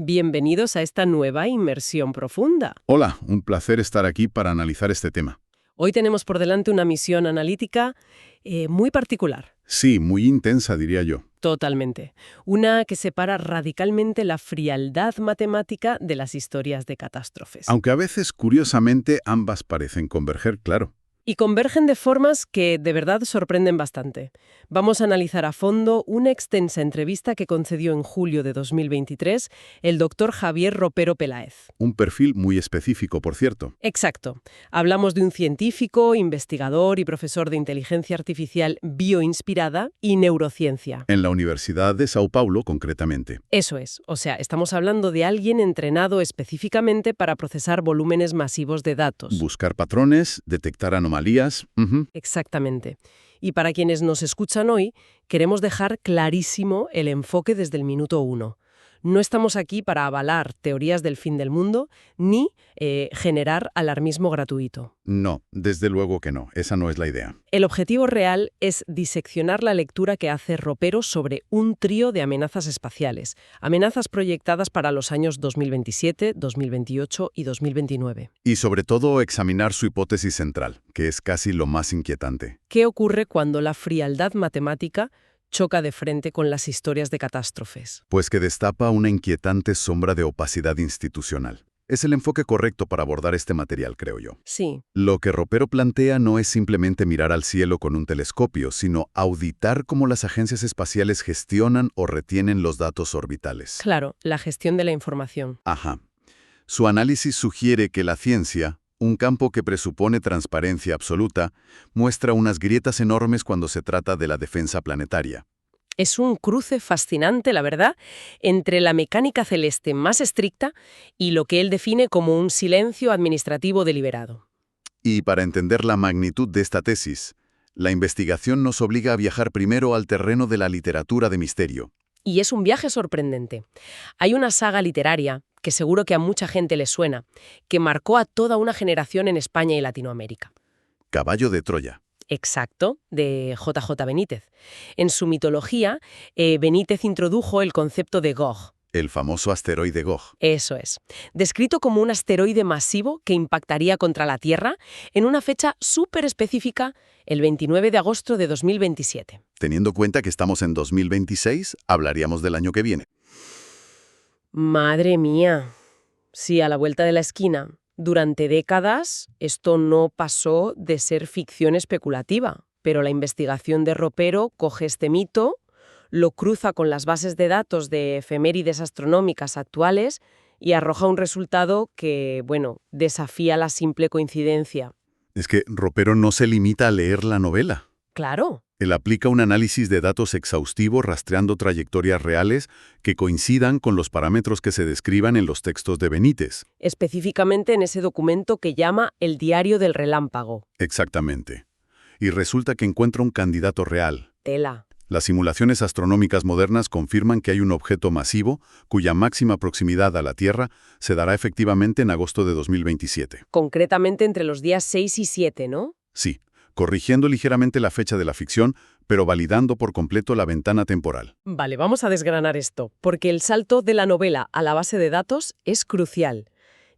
Bienvenidos a esta nueva inmersión profunda. Hola, un placer estar aquí para analizar este tema. Hoy tenemos por delante una misión analítica muy particular. Sí, muy intensa, diría yo. Totalmente. Una que separa radicalmente la frialdad matemática de las historias de catástrofes. Aunque a veces, curiosamente, ambas parecen converger, claro. Y convergen de formas que de verdad sorprenden bastante. Vamos a analizar a fondo una extensa entrevista que concedió en julio de 2023 el doctor Javier Ropero Peláez. Un perfil muy específico, por cierto. Exacto. Hablamos de un científico, investigador y profesor de inteligencia artificial bioinspirada y neurociencia. En la Universidad de Sao Paulo, concretamente. Eso es. O sea, estamos hablando de alguien entrenado específicamente para procesar volúmenes masivos de datos. Buscar patrones, detectar anomalías. Exactamente. Y para quienes nos escuchan hoy, queremos dejar clarísimo el enfoque desde el minuto 1. No estamos aquí para avalar teorías del fin del mundo ni generar alarmismo gratuito. No, desde luego que no. Esa no es la idea. El objetivo real es diseccionar la lectura que hace Ropero sobre un trío de amenazas espaciales, amenazas proyectadas para los años 2027, 2028 y 2029. Y sobre todo examinar su hipótesis central, que es casi lo más inquietante. ¿Qué ocurre cuando la frialdad matemática choca de frente con las historias de catástrofes? Pues que destapa una inquietante sombra de opacidad institucional. Es el enfoque correcto para abordar este material, creo yo. Sí. Lo que Ropero plantea no es simplemente mirar al cielo con un telescopio, sino auditar cómo las agencias espaciales gestionan o retienen los datos orbitales. Claro, la gestión de la información. Ajá. Su análisis sugiere que la ciencia, un campo que presupone transparencia absoluta, muestra unas grietas enormes cuando se trata de la defensa planetaria. Es un cruce fascinante, la verdad, entre la mecánica celeste más estricta y lo que él define como un silencio administrativo deliberado. Y para entender la magnitud de esta tesis, la investigación nos obliga a viajar primero al terreno de la literatura de misterio. Y es un viaje sorprendente. Hay una saga literaria, que seguro que a mucha gente le suena, que marcó a toda una generación en España y Latinoamérica. Caballo de Troya. Exacto, de J.J. Benítez. En su mitología, Benítez introdujo el concepto de Gog. El famoso asteroide Gog. Eso es. Descrito como un asteroide masivo que impactaría contra la Tierra en una fecha súper específica, el 29 de agosto de 2027. Teniendo en cuenta que estamos en 2026, hablaríamos del año que viene. Madre mía. Sí, a la vuelta de la esquina. Durante décadas, esto no pasó de ser ficción especulativa, pero la investigación de Ropero coge este mito, lo cruza con las bases de datos de efemérides astronómicas actuales y arroja un resultado que, desafía la simple coincidencia. Es que Ropero no se limita a leer la novela. Claro. Él aplica un análisis de datos exhaustivo rastreando trayectorias reales que coincidan con los parámetros que se describan en los textos de Benítez. Específicamente en ese documento que llama el Diario del Relámpago. Exactamente. Y resulta que encuentra un candidato real. Tela. Las simulaciones astronómicas modernas confirman que hay un objeto masivo cuya máxima proximidad a la Tierra se dará efectivamente en agosto de 2027. Concretamente entre los días 6 y 7, ¿no? Sí, corrigiendo ligeramente la fecha de la ficción, pero validando por completo la ventana temporal. Vale, vamos a desgranar esto, porque el salto de la novela a la base de datos es crucial.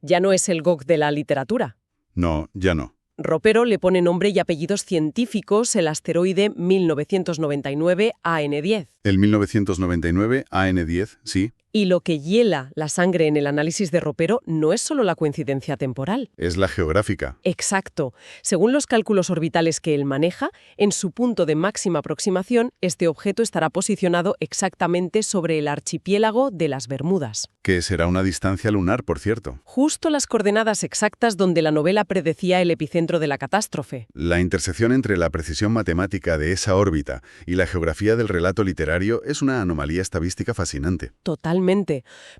Ya no es el Gog de la literatura. No, ya no. Ropero le pone nombre y apellidos científicos el asteroide 1999 AN10. El 1999 AN10, sí. Y lo que hiela la sangre en el análisis de Ropero no es solo la coincidencia temporal. Es la geográfica. Exacto. Según los cálculos orbitales que él maneja, en su punto de máxima aproximación, este objeto estará posicionado exactamente sobre el archipiélago de las Bermudas. Que será una distancia lunar, por cierto. Justo las coordenadas exactas donde la novela predecía el epicentro de la catástrofe. La intersección entre la precisión matemática de esa órbita y la geografía del relato literario es una anomalía estadística fascinante. Totalmente.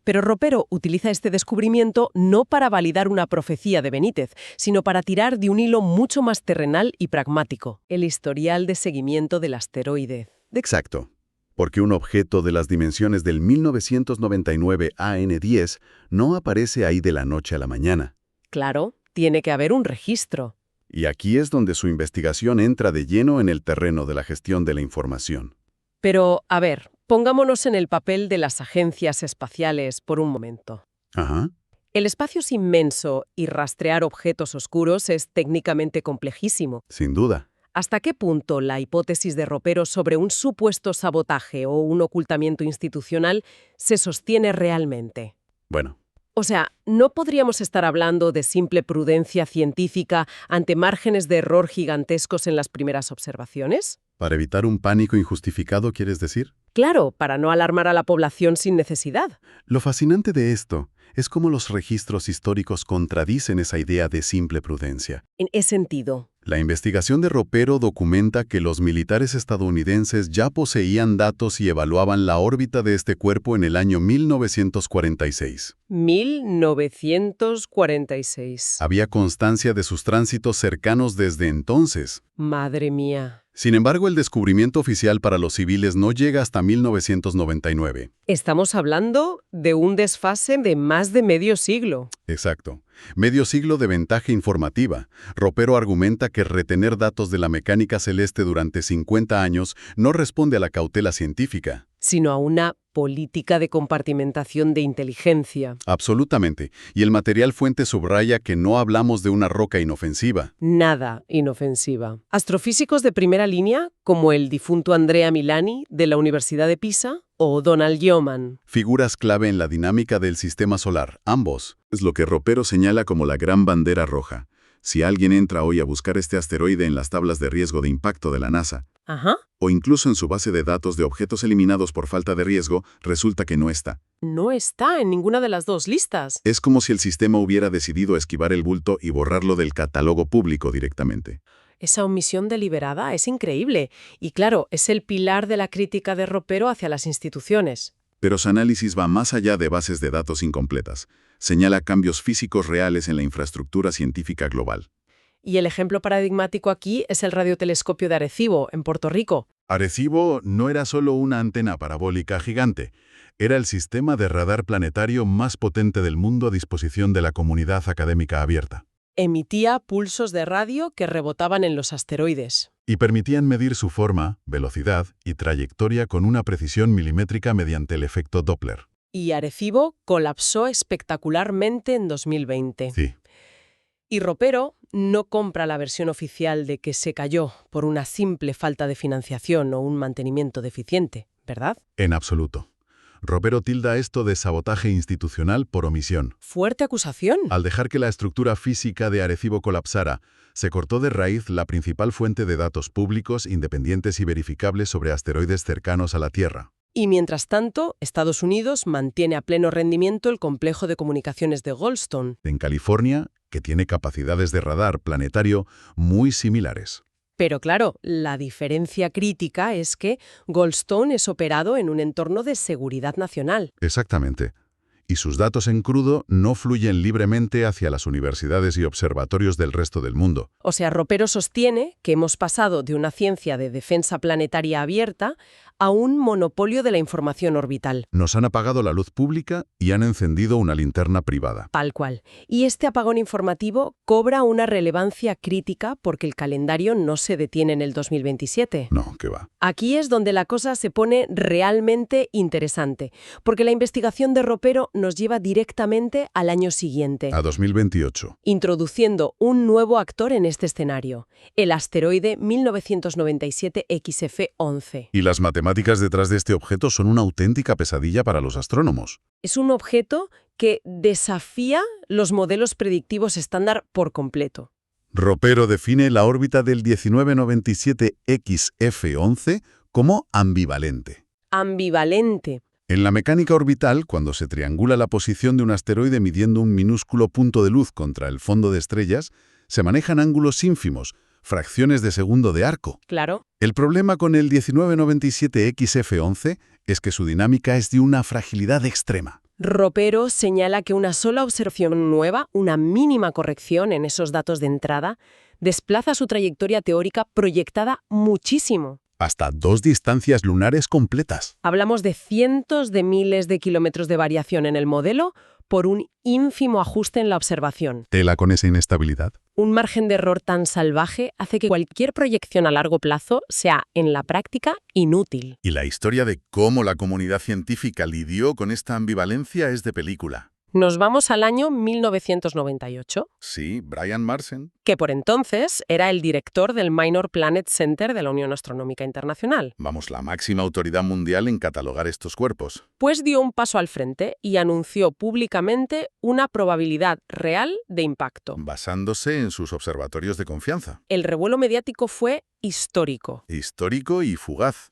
Pero Ropero utiliza este descubrimiento no para validar una profecía de Benítez, sino para tirar de un hilo mucho más terrenal y pragmático, el historial de seguimiento del asteroide. Exacto. Porque un objeto de las dimensiones del 1999 AN10 no aparece ahí de la noche a la mañana. Claro, tiene que haber un registro. Y aquí es donde su investigación entra de lleno en el terreno de la gestión de la información. Pero, a ver, Pongámonos en el papel de las agencias espaciales por un momento. Ajá. El espacio es inmenso y rastrear objetos oscuros es técnicamente complejísimo. Sin duda. ¿Hasta qué punto la hipótesis de Ropero sobre un supuesto sabotaje o un ocultamiento institucional se sostiene realmente? Bueno, O sea, ¿no podríamos estar hablando de simple prudencia científica ante márgenes de error gigantescos en las primeras observaciones? ¿para evitar un pánico injustificado, quieres decir? Claro, para no alarmar a la población sin necesidad. Lo fascinante de esto es cómo los registros históricos contradicen esa idea de simple prudencia. En ese sentido. La investigación de Ropero documenta que los militares estadounidenses ya poseían datos y evaluaban la órbita de este cuerpo en el año 1946. 1946. Había constancia de sus tránsitos cercanos desde entonces. Madre mía. Sin embargo, el descubrimiento oficial para los civiles no llega hasta 1999. Estamos hablando de un desfase de más de medio siglo. Exacto. Medio siglo de ventaja informativa. Ropero argumenta que retener datos de la mecánica celeste durante 50 años no responde a la cautela científica. Sino a una política de compartimentación de inteligencia. Absolutamente. Y el material fuente subraya que no hablamos de una roca inofensiva. Nada inofensiva. Astrofísicos de primera línea, como el difunto Andrea Milani, de la Universidad de Pisa, o Donald Yeoman. Figuras clave en la dinámica del sistema solar, ambos. Es lo que Ropero señala como la gran bandera roja. Si alguien entra hoy a buscar este asteroide en las tablas de riesgo de impacto de la NASA, Ajá. o incluso en su base de datos de objetos eliminados por falta de riesgo, resulta que no está. No está en ninguna de las dos listas. Es como si el sistema hubiera decidido esquivar el bulto y borrarlo del catálogo público directamente. Esa omisión deliberada es increíble. Y claro, es el pilar de la crítica de Ropero hacia las instituciones. Pero su análisis va más allá de bases de datos incompletas. Señala cambios físicos reales en la infraestructura científica global. Y el ejemplo paradigmático aquí es el radiotelescopio de Arecibo, en Puerto Rico. Arecibo no era solo una antena parabólica gigante, era el sistema de radar planetario más potente del mundo a disposición de la comunidad académica abierta. Emitía pulsos de radio que rebotaban en los asteroides. Y permitían medir su forma, velocidad y trayectoria con una precisión milimétrica mediante el efecto Doppler. Y Arecibo colapsó espectacularmente en 2020. Sí, Y Ropero no compra la versión oficial de que se cayó por una simple falta de financiación o un mantenimiento deficiente, ¿verdad? en absoluto. Ropero tilda esto de sabotaje institucional por omisión. Fuerte acusación. Al dejar que la estructura física de Arecibo colapsara, se cortó de raíz la principal fuente de datos públicos, independientes y verificables sobre asteroides cercanos a la Tierra. Y mientras tanto, Estados Unidos mantiene a pleno rendimiento el complejo de comunicaciones de Goldstone. En California, que tiene capacidades de radar planetario muy similares. Pero claro, la diferencia crítica es que Goldstone es operado en un entorno de seguridad nacional. Exactamente. Y sus datos en crudo no fluyen libremente hacia las universidades y observatorios del resto del mundo. O sea, Ropero sostiene que hemos pasado de una ciencia de defensa planetaria abierta a un monopolio de la información orbital. Nos han apagado la luz pública y han encendido una linterna privada. Tal cual. Y este apagón informativo cobra una relevancia crítica porque el calendario no se detiene en el 2027. No, qué va. Aquí es donde la cosa se pone realmente interesante, porque la investigación de Ropero nos lleva directamente al año siguiente, A 2028. introduciendo un nuevo actor en este escenario, el asteroide 1997 XF-11. Y las matemáticas detrás de este objeto son una auténtica pesadilla para los astrónomos. Es un objeto que desafía los modelos predictivos estándar por completo. Ropero define la órbita del 1997 XF-11 como ambivalente. Ambivalente. En la mecánica orbital, cuando se triangula la posición de un asteroide midiendo un minúsculo punto de luz contra el fondo de estrellas, se manejan ángulos ínfimos, fracciones de segundo de arco. Claro. El problema con el 1997 XF-11 es que su dinámica es de una fragilidad extrema. Ropero señala que una sola observación nueva, una mínima corrección en esos datos de entrada, desplaza su trayectoria teórica proyectada muchísimo. Hasta 2 distancias lunares completas. Hablamos de cientos de miles de kilómetros de variación en el modelo por un ínfimo ajuste en la observación. Tela con esa inestabilidad. Un margen de error tan salvaje hace que cualquier proyección a largo plazo sea, en la práctica, inútil. Y la historia de cómo la comunidad científica lidió con esta ambivalencia es de película. Nos vamos al año 1998, Sí, Brian Marsden. que por entonces era el director del Minor Planet Center de la Unión Astronómica Internacional. Vamos, la máxima autoridad mundial en catalogar estos cuerpos. Pues dio un paso al frente y anunció públicamente una probabilidad real de impacto. Basándose en sus observatorios de confianza. El revuelo mediático fue histórico. Histórico y fugaz.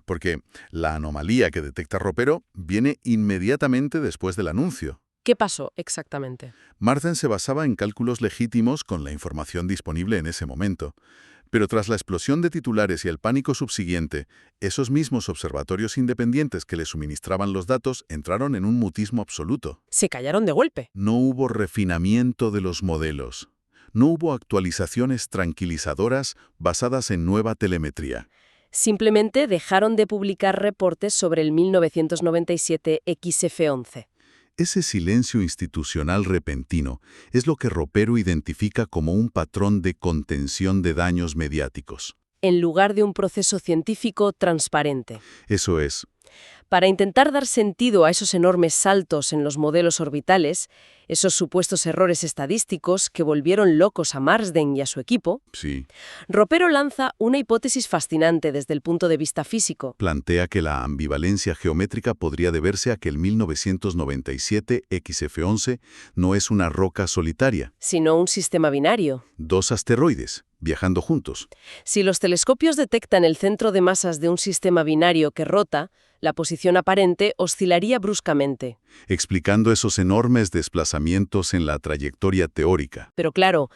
Porque la anomalía que detecta Ropero viene inmediatamente después del anuncio. ¿Qué pasó exactamente? Marsden se basaba en cálculos legítimos con la información disponible en ese momento. Pero tras la explosión de titulares y el pánico subsiguiente, esos mismos observatorios independientes que le suministraban los datos entraron en un mutismo absoluto. Se callaron de golpe. No hubo refinamiento de los modelos. No hubo actualizaciones tranquilizadoras basadas en nueva telemetría. Simplemente dejaron de publicar reportes sobre el 1997 XF11. Ese silencio institucional repentino es lo que Ropero identifica como un patrón de contención de daños mediáticos. En lugar de un proceso científico transparente. Eso es. Para intentar dar sentido a esos enormes saltos en los modelos orbitales, esos supuestos errores estadísticos que volvieron locos a Marsden y a su equipo, Sí. Ropero lanza una hipótesis fascinante desde el punto de vista físico. Plantea que la ambivalencia geométrica podría deberse a que el 1997 XF11 no es una roca solitaria. Sino un sistema binario. 2 asteroides, viajando juntos. Si los telescopios detectan el centro de masas de un sistema binario que rota, la posición aparente oscilaría bruscamente. Explicando esos enormes desplazamientos en la trayectoria teórica. Pero claro,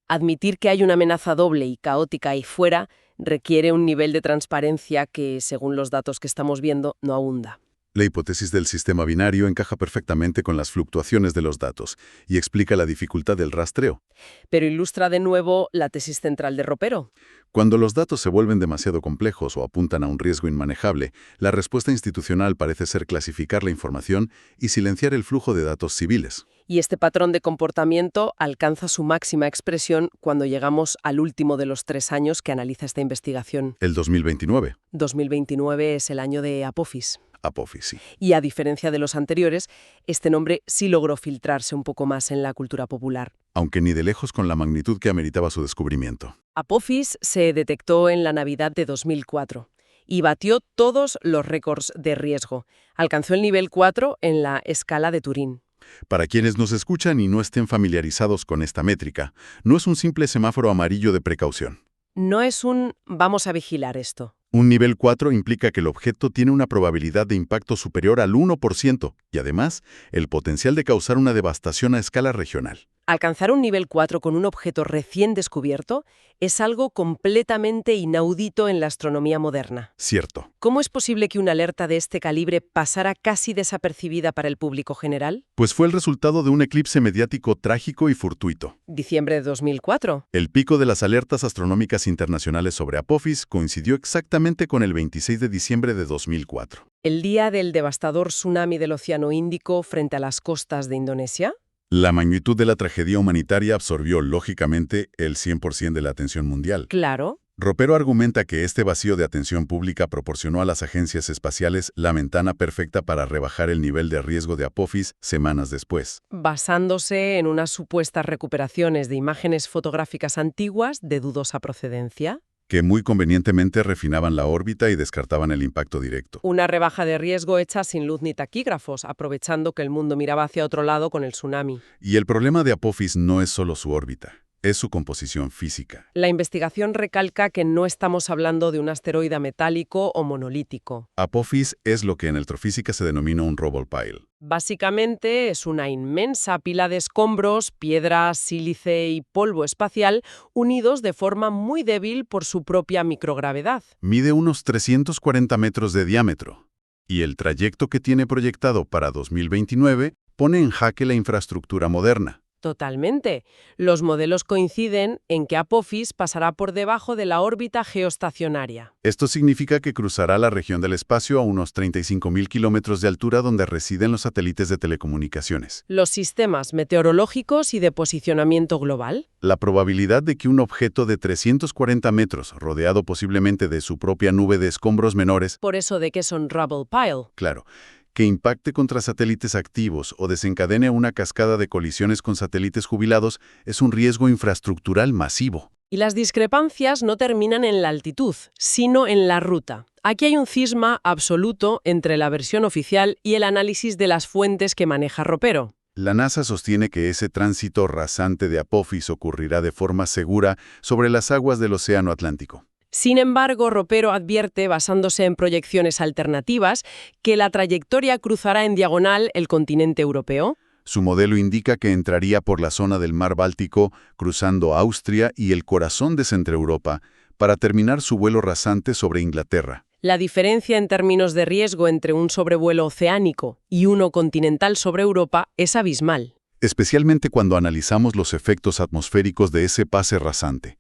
admitir que hay una amenaza doble y caótica ahí fuera requiere un nivel de transparencia que, según los datos que estamos viendo, no abunda. La hipótesis del sistema binario encaja perfectamente con las fluctuaciones de los datos y explica la dificultad del rastreo. Pero ilustra de nuevo la tesis central de Ropero. Cuando los datos se vuelven demasiado complejos o apuntan a un riesgo inmanejable, la respuesta institucional parece ser clasificar la información y silenciar el flujo de datos civiles. Y este patrón de comportamiento alcanza su máxima expresión cuando llegamos al último de los 3 años que analiza esta investigación. El 2029. 2029 es el año de Apophis. Apophis, sí. Y a diferencia de los anteriores, este nombre sí logró filtrarse un poco más en la cultura popular. Aunque ni de lejos con la magnitud que ameritaba su descubrimiento. Apophis se detectó en la Navidad de 2004 y batió todos los récords de riesgo. Alcanzó el nivel 4 en la escala de Turín. Para quienes nos escuchan y no estén familiarizados con esta métrica, no es un simple semáforo amarillo de precaución. No es un vamos a vigilar esto. Un nivel 4 implica que el objeto tiene una probabilidad de impacto superior al 1% y además el potencial de causar una devastación a escala regional. Alcanzar un nivel 4 con un objeto recién descubierto es algo completamente inaudito en la astronomía moderna. Cierto. ¿Cómo es posible que una alerta de este calibre pasara casi desapercibida para el público general? Pues fue el resultado de un eclipse mediático trágico y fortuito. Diciembre de 2004. El pico de las alertas astronómicas internacionales sobre Apophis coincidió exactamente con el 26 de diciembre de 2004. El día del devastador tsunami del Océano Índico frente a las costas de Indonesia. La magnitud de la tragedia humanitaria absorbió, lógicamente, el 100% de la atención mundial. Claro. Ropero argumenta que este vacío de atención pública proporcionó a las agencias espaciales la ventana perfecta para rebajar el nivel de riesgo de Apophis semanas después. Basándose en unas supuestas recuperaciones de imágenes fotográficas antiguas de dudosa procedencia. Que muy convenientemente refinaban la órbita y descartaban el impacto directo. Una rebaja de riesgo hecha sin luz ni taquígrafos, aprovechando que el mundo miraba hacia otro lado con el tsunami. Y el problema de Apophis no es solo su órbita, es su composición física. La investigación recalca que no estamos hablando de un asteroide metálico o monolítico. Apophis es lo que en astrofísica se denomina un Rubble Pile. Básicamente es una inmensa pila de escombros, piedras, sílice y polvo espacial unidos de forma muy débil por su propia microgravedad. Mide unos 340 metros de diámetro. Y el trayecto que tiene proyectado para 2029 pone en jaque la infraestructura moderna. Totalmente. Los modelos coinciden en que Apophis pasará por debajo de la órbita geoestacionaria. Esto significa que cruzará la región del espacio a unos 35.000 kilómetros de altura donde residen los satélites de telecomunicaciones. Los sistemas meteorológicos y de posicionamiento global. La probabilidad de que un objeto de 340 metros, rodeado posiblemente de su propia nube de escombros menores, Por eso de que son rubble pile. claro, que impacte contra satélites activos o desencadene una cascada de colisiones con satélites jubilados es un riesgo infraestructural masivo. Y las discrepancias no terminan en la altitud, sino en la ruta. Aquí hay un cisma absoluto entre la versión oficial y el análisis de las fuentes que maneja Ropero. La NASA sostiene que ese tránsito rasante de Apophis ocurrirá de forma segura sobre las aguas del Océano Atlántico. Sin embargo, Ropero advierte, basándose en proyecciones alternativas, que la trayectoria cruzará en diagonal el continente europeo. Su modelo indica que entraría por la zona del mar Báltico, cruzando Austria y el corazón de Centroeuropa, para terminar su vuelo rasante sobre Inglaterra. La diferencia en términos de riesgo entre un sobrevuelo oceánico y uno continental sobre Europa es abismal. Especialmente cuando analizamos los efectos atmosféricos de ese pase rasante.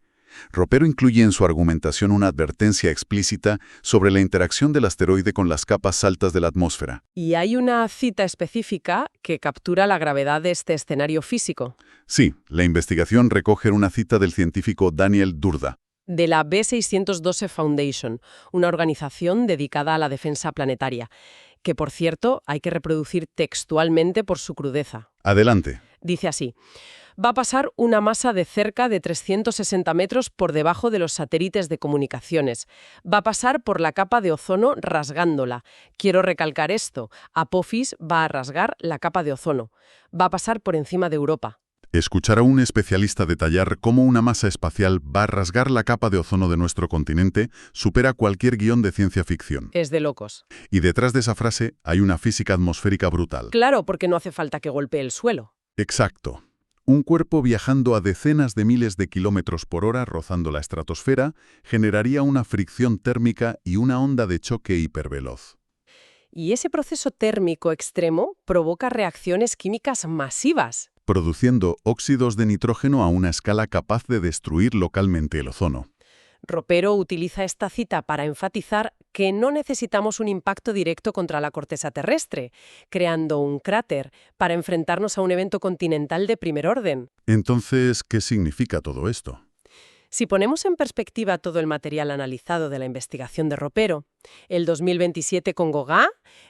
Ropero incluye en su argumentación una advertencia explícita sobre la interacción del asteroide con las capas altas de la atmósfera. Y hay una cita específica que captura la gravedad de este escenario físico. Sí, la investigación recoge una cita del científico Daniel Durda. De la B612 Foundation, una organización dedicada a la defensa planetaria, que, por cierto, hay que reproducir textualmente por su crudeza. Adelante. Dice así: va a pasar una masa de cerca de 360 metros por debajo de los satélites de comunicaciones. Va a pasar por la capa de ozono rasgándola. Quiero recalcar esto: Apophis va a rasgar la capa de ozono. Va a pasar por encima de Europa. Escuchar a un especialista detallar cómo una masa espacial va a rasgar la capa de ozono de nuestro continente supera cualquier guión de ciencia ficción. Es de locos. Y detrás de esa frase hay una física atmosférica brutal. Claro, porque no hace falta que golpee el suelo. Exacto. Un cuerpo viajando a decenas de miles de kilómetros por hora rozando la estratosfera generaría una fricción térmica y una onda de choque hiperveloz. Y ese proceso térmico extremo provoca reacciones químicas masivas. Produciendo óxidos de nitrógeno a una escala capaz de destruir localmente el ozono. Ropero utiliza esta cita para enfatizar que no necesitamos un impacto directo contra la corteza terrestre, creando un cráter, para enfrentarnos a un evento continental de primer orden. Entonces, ¿qué significa todo esto? Si ponemos en perspectiva todo el material analizado de la investigación de Ropero, el 2027 con GOGA,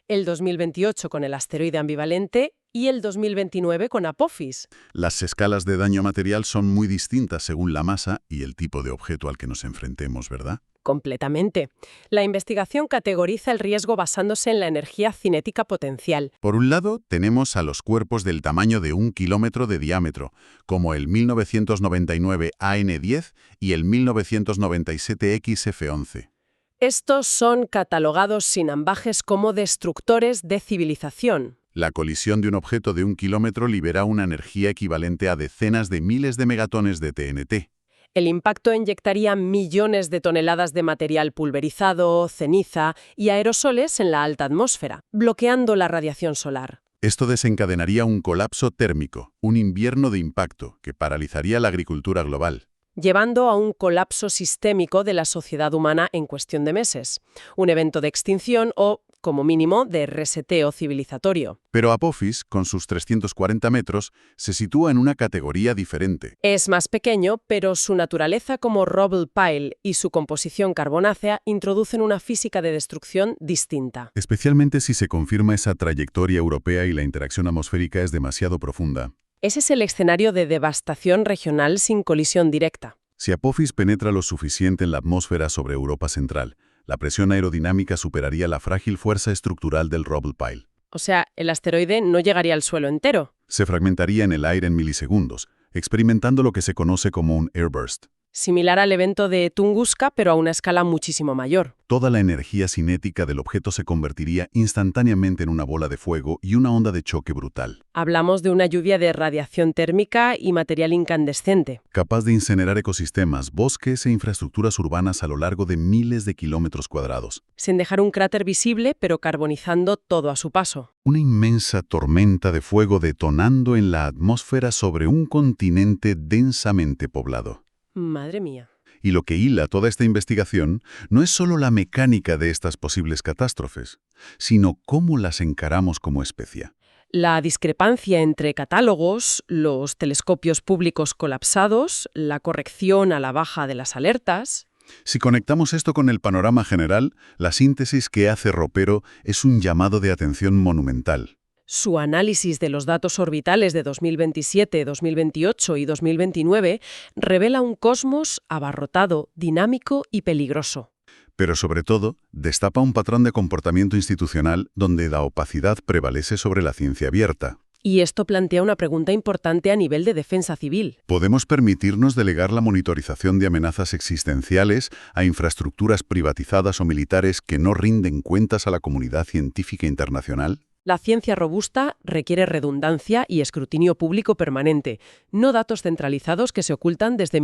el 2028 con el asteroide ambivalente y el 2029 con Apophis. Las escalas de daño material son muy distintas según la masa y el tipo de objeto al que nos enfrentemos, ¿verdad? Completamente. La investigación categoriza el riesgo basándose en la energía cinética potencial. Por un lado, tenemos a los cuerpos del tamaño de 1 kilómetro de diámetro, como el 1999 AN10 y el 1997 XF11. Estos son catalogados sin ambajes como destructores de civilización. La colisión de un objeto de 1 kilómetro libera una energía equivalente a decenas de miles de megatones de TNT. El impacto inyectaría millones de toneladas de material pulverizado, ceniza y aerosoles en la alta atmósfera, bloqueando la radiación solar. Esto desencadenaría un colapso térmico, un invierno de impacto, que paralizaría la agricultura global. Llevando a un colapso sistémico de la sociedad humana en cuestión de meses. Un evento de extinción o, como mínimo, de reseteo civilizatorio. Pero Apophis, con sus 340 metros, se sitúa en una categoría diferente. Es más pequeño, pero su naturaleza como rubble pile y su composición carbonácea introducen una física de destrucción distinta. Especialmente si se confirma esa trayectoria europea y la interacción atmosférica es demasiado profunda. Ese es el escenario de devastación regional sin colisión directa. Si Apophis penetra lo suficiente en la atmósfera sobre Europa Central, la presión aerodinámica superaría la frágil fuerza estructural del rubble pile. O sea, el asteroide no llegaría al suelo entero. Se fragmentaría en el aire en milisegundos, experimentando lo que se conoce como un airburst. Similar al evento de Tunguska, pero a una escala muchísimo mayor. Toda la energía cinética del objeto se convertiría instantáneamente en una bola de fuego y una onda de choque brutal, Hablamos de una lluvia de radiación térmica y material incandescente. capaz de incinerar ecosistemas, bosques e infraestructuras urbanas a lo largo de miles de kilómetros cuadrados. Sin dejar un cráter visible, pero carbonizando todo a su paso. Una inmensa tormenta de fuego detonando en la atmósfera sobre un continente densamente poblado. Madre mía. Y lo que hila toda esta investigación no es solo la mecánica de estas posibles catástrofes, sino cómo las encaramos como especie. La discrepancia entre catálogos, los telescopios públicos colapsados, la corrección a la baja de las alertas. Si conectamos esto con el panorama general, la síntesis que hace Ropero es un llamado de atención monumental. Su análisis de los datos orbitales de 2027, 2028 y 2029 revela un cosmos abarrotado, dinámico y peligroso. Pero sobre todo, destapa un patrón de comportamiento institucional donde la opacidad prevalece sobre la ciencia abierta. Y esto plantea una pregunta importante a nivel de defensa civil. ¿Podemos permitirnos delegar la monitorización de amenazas existenciales a infraestructuras privatizadas o militares que no rinden cuentas a la comunidad científica internacional? La ciencia robusta requiere redundancia y escrutinio público permanente, no datos centralizados que se ocultan desde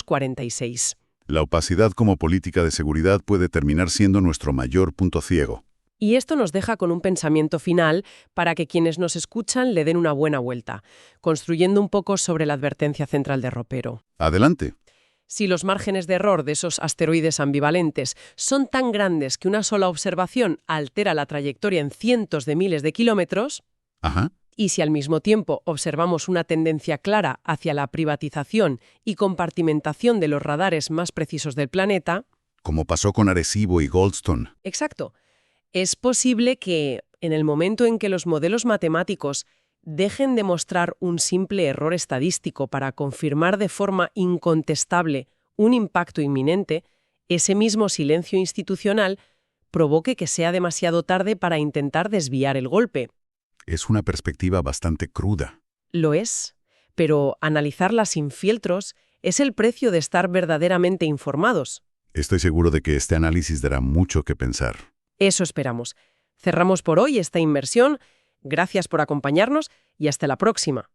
1946. La opacidad como política de seguridad puede terminar siendo nuestro mayor punto ciego. Y esto nos deja con un pensamiento final para que quienes nos escuchan le den una buena vuelta, construyendo un poco sobre la advertencia central de Ropero. Adelante. Si los márgenes de error de esos asteroides ambivalentes son tan grandes que una sola observación altera la trayectoria en cientos de miles de kilómetros, Ajá. y si al mismo tiempo observamos una tendencia clara hacia la privatización y compartimentación de los radares más precisos del planeta, Como pasó con Arecibo y Goldstone. exacto, es posible que, en el momento en que los modelos matemáticos dejen de mostrar un simple error estadístico para confirmar de forma incontestable un impacto inminente, ese mismo silencio institucional provoque que sea demasiado tarde para intentar desviar el golpe. Es una perspectiva bastante cruda. Lo es, pero analizarla sin filtros es el precio de estar verdaderamente informados. Estoy seguro de que este análisis dará mucho que pensar. Eso esperamos. Cerramos por hoy esta inmersión. Gracias por acompañarnos y hasta la próxima.